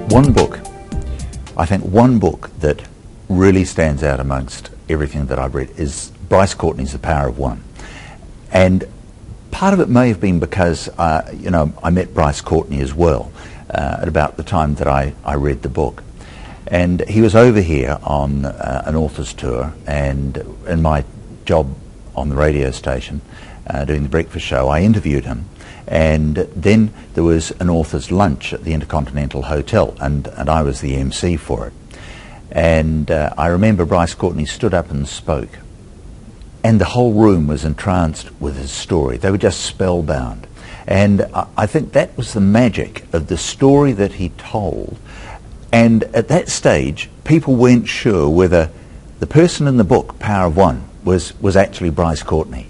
One book, I think one book that really stands out amongst everything that I've read is Bryce Courtenay's The Power of One. And part of it may have been because, I met Bryce Courtenay as well at about the time that I read the book. And he was over here on an author's tour, and in my job on the radio station doing the breakfast show, I interviewed him. And then there was an author's lunch at the Intercontinental Hotel, and I was the MC for it. And I remember Bryce Courtenay stood up and spoke, and the whole room was entranced with his story. They were just spellbound. And I think that was the magic of the story that he told. And at that stage, people weren't sure whether the person in the book, Power of One, was actually Bryce Courtenay.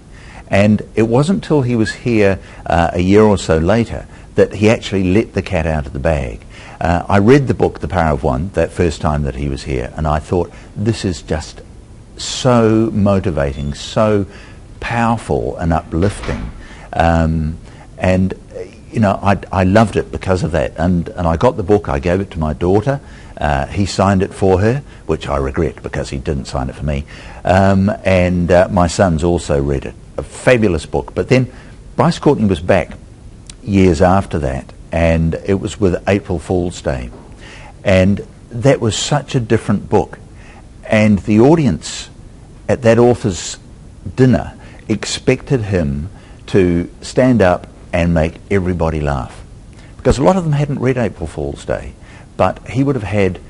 And it wasn't until he was here a year or so later that he actually let the cat out of the bag. I read the book, The Power of One, that first time that he was here, and I thought, this is just so motivating, so powerful and uplifting. I loved it because of that. And I got the book, I gave it to my daughter. He signed it for her, which I regret because he didn't sign it for me. And my sons also read it. A fabulous book. But then Bryce Courtenay was back years after that, and it was with April Fool's Day. And that was such a different book. And the audience at that author's dinner expected him to stand up and make everybody laugh. Because a lot of them hadn't read April Fool's Day, but he would have had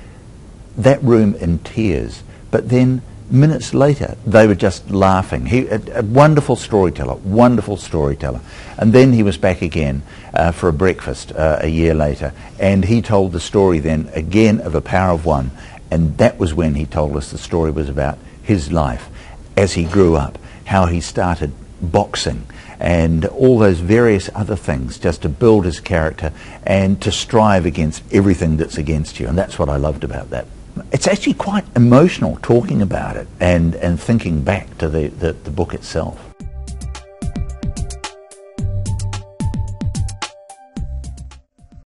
that room in tears. But then minutes later, they were just laughing. A wonderful storyteller, wonderful storyteller. And then he was back again for a breakfast a year later, and he told the story then again of A Power of One, and that was when he told us the story was about his life as he grew up, how he started boxing, and all those various other things just to build his character and to strive against everything that's against you. And that's what I loved about that. It's actually quite emotional talking about it and thinking back to the book itself.